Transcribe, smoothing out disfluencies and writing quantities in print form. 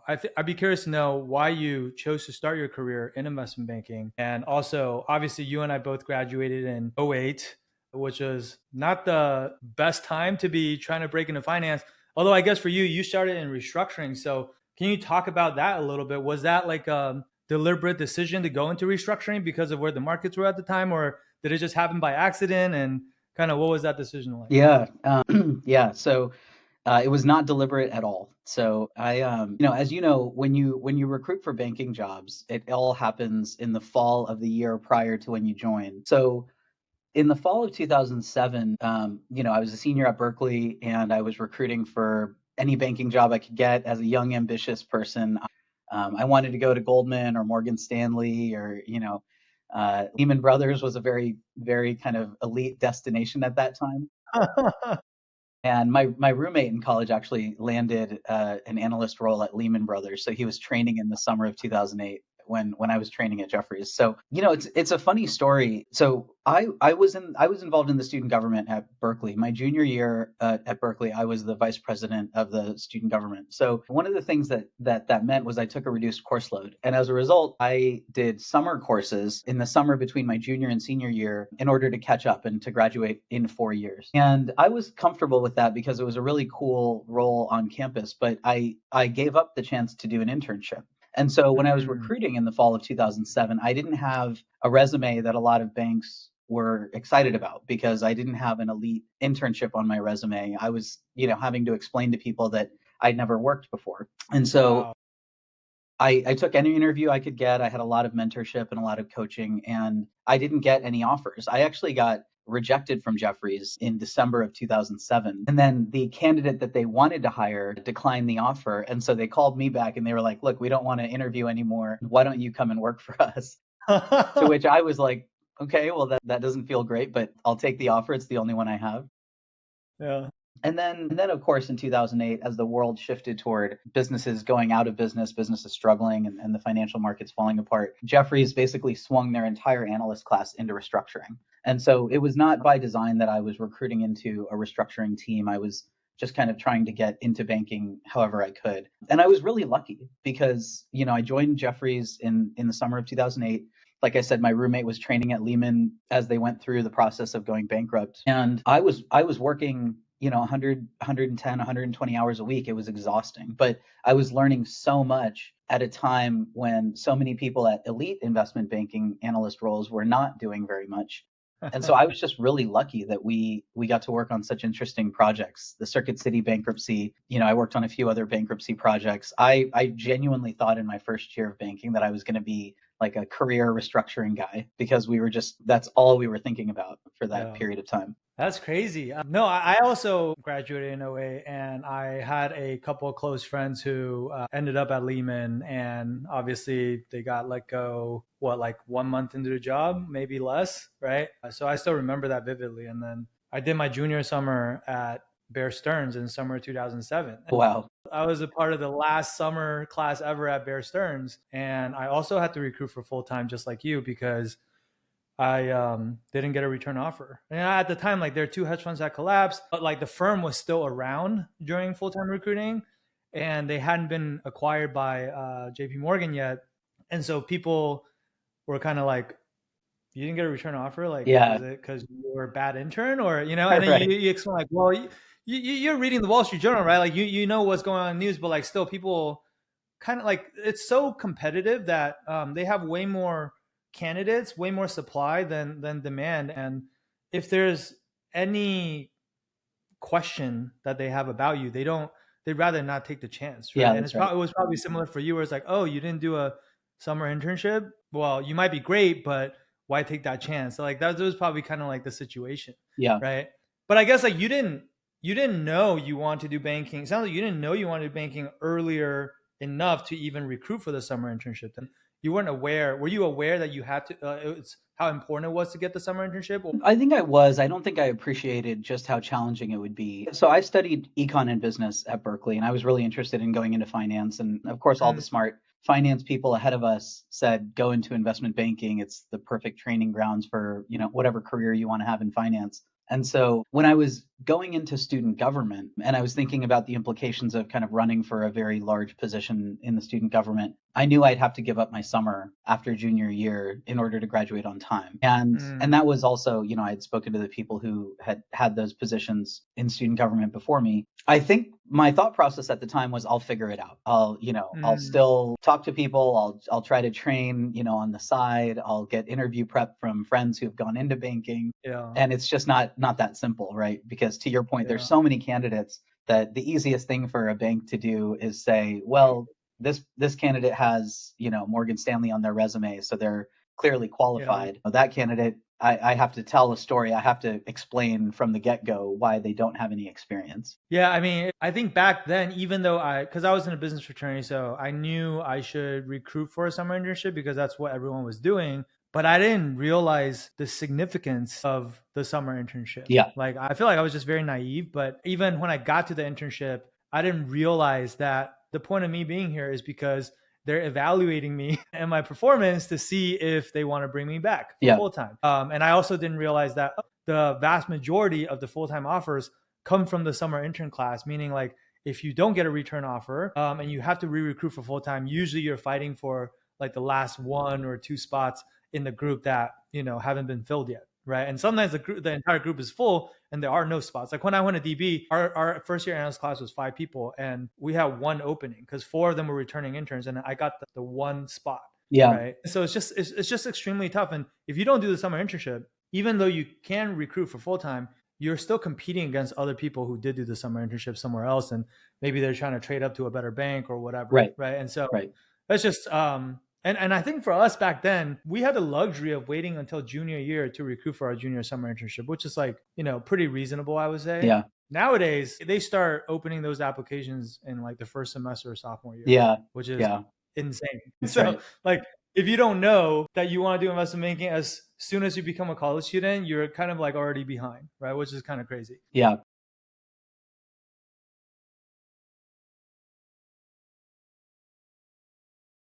I'd be curious to know why you chose to start your career in investment banking. And also, obviously, you and I both graduated in '08, which was not the best time to be trying to break into finance. Although I guess for you, you started in restructuring. So can you talk about that a little bit? Was that like a deliberate decision to go into restructuring because of where the markets were at the time, or did it just happen by accident? And kind of what was that decision like? Yeah, yeah. So it was not deliberate at all. So as you know, when you recruit for banking jobs, it all happens in the fall of the year prior to when you join. So in the fall of 2007, I was a senior at Berkeley and I was recruiting for any banking job I could get as a young, ambitious person. I wanted to go to Goldman or Morgan Stanley or, Lehman Brothers was a very, very kind of elite destination at that time. And my roommate in college actually landed an analyst role at Lehman Brothers. So he was training in the summer of 2008 when I was training at Jeffries. So it's a funny story. So I was involved in the student government at Berkeley. My junior year at Berkeley, I was the vice president of the student government. So one of the things that meant was I took a reduced course load, and as a result, I did summer courses in the summer between my junior and senior year in order to catch up and to graduate in 4 years. And I was comfortable with that because it was a really cool role on campus. But I gave up the chance to do an internship. And so when I was Mm, recruiting in the fall of 2007, I didn't have a resume that a lot of banks were excited about because I didn't have an elite internship on my resume. I was, having to explain to people that I'd never worked before. And so wow. I took any interview I could get. I had a lot of mentorship and a lot of coaching, and I didn't get any offers. I actually got rejected from Jeffries in December of 2007. And then the candidate that they wanted to hire declined the offer. And so they called me back and they were like, look, we don't want to interview anymore. Why don't you come and work for us? To which I was like, okay, well, that doesn't feel great, but I'll take the offer. It's the only one I have. Yeah. And then of course in 2008, as the world shifted toward businesses going out of business, businesses struggling, and the financial markets falling apart, Jeffries basically swung their entire analyst class into restructuring. And so it was not by design that I was recruiting into a restructuring team. I was just kind of trying to get into banking however I could. And I was really lucky because, I joined Jeffries in the summer of 2008. Like I said, my roommate was training at Lehman as they went through the process of going bankrupt. And I was working 100, 110, 120 hours a week. It was exhausting, but I was learning so much at a time when so many people at elite investment banking analyst roles were not doing very much. And so I was just really lucky that we got to work on such interesting projects. The Circuit City bankruptcy, I worked on a few other bankruptcy projects. I genuinely thought in my first year of banking that I was going to be like a career restructuring guy because that's all we were thinking about for that Yeah. period of time. That's crazy. No, I also graduated in '08, and I had a couple of close friends who ended up at Lehman, and obviously they got let go, what, like 1 month into the job, maybe less, right? So I still remember that vividly. And then I did my junior summer at Bear Stearns in summer 2007. Wow. I was a part of the last summer class ever at Bear Stearns, and I also had to recruit for full time, just like you, because I didn't get a return offer. And at the time, like there are two hedge funds that collapsed, but like the firm was still around during full time recruiting, and they hadn't been acquired by J.P. Morgan yet. And so people were kind of like, "You didn't get a return offer. Like, Yeah. is it because you were a bad intern, or?" And then you, Right. you explain like, "Well, you're reading the Wall Street Journal, right? Like you know what's going on in the news, but like still people kind of like it's so competitive that they have way more candidates, way more supply than demand. And if there's any question that they have about you, they'd rather not take the chance, Yeah, right? And that's right. it was probably similar for you, where it's like, oh, you didn't do a summer internship. Well, you might be great, but why take that chance? So like that was probably kind of like the situation, Yeah. right? But I guess like you didn't know you want to do banking. It sounds like you didn't know you wanted to do banking earlier enough to even recruit for the summer internship. Then you weren't aware. Were you aware that you had to? It's how important it was to get the summer internship. I think I was. I don't think I appreciated just how challenging it would be. So I studied econ and business at Berkeley, and I was really interested in going into finance. And of course, all the Mm, smart finance people ahead of us said, go into investment banking. It's the perfect training grounds for, whatever career you want to have in finance. And so when I was going into student government, and I was thinking about the implications of kind of running for a very large position in the student government, I knew I'd have to give up my summer after junior year in order to graduate on time. And that was also, I had spoken to the people who had those positions in student government before me. I think my thought process at the time was I'll figure it out. I'll still talk to people. I'll try to train, on the side. I'll get interview prep from friends who've gone into banking. Yeah. And it's just not that simple, right? Because to your point, there's so many candidates that the easiest thing for a bank to do is say, well, this candidate has, Morgan Stanley on their resume, so they're clearly qualified. That candidate, I have to tell a story. I have to explain from the get-go why they don't have any experience. Yeah, I mean, I think back then, even though because I was in a business fraternity, so I knew I should recruit for a summer internship because that's what everyone was doing. But I didn't realize the significance of the summer internship. Yeah. Like, I feel like I was just very naive. But even when I got to the internship, I didn't realize that the point of me being here is because they're evaluating me and my performance to see if they want to bring me back full time. And I also didn't realize that the vast majority of the full-time offers come from the summer intern class, meaning like if you don't get a return offer and you have to re-recruit for full-time, usually you're fighting for like the last 1 or 2 spots in the group that, haven't been filled yet. Right. And sometimes the entire group is full and there are no spots. Like when I went to DB, our first year analyst class was 5 people and we had 1 opening because 4 of them were returning interns and I got the 1 spot. Yeah. Right. So it's just extremely tough. And if you don't do the summer internship, even though you can recruit for full time, you're still competing against other people who did do the summer internship somewhere else. And maybe they're trying to trade up to a better bank or whatever. Right. And so that's just, and I think for us back then, we had the luxury of waiting until junior year to recruit for our junior summer internship, which is like, pretty reasonable, I would say. Yeah. Nowadays, they start opening those applications in like the first semester of sophomore year. Yeah. Which is insane. That's so right. like, if you don't know that you want to do investment banking as soon as you become a college student, you're kind of like already behind, right? Which is kind of crazy. Yeah.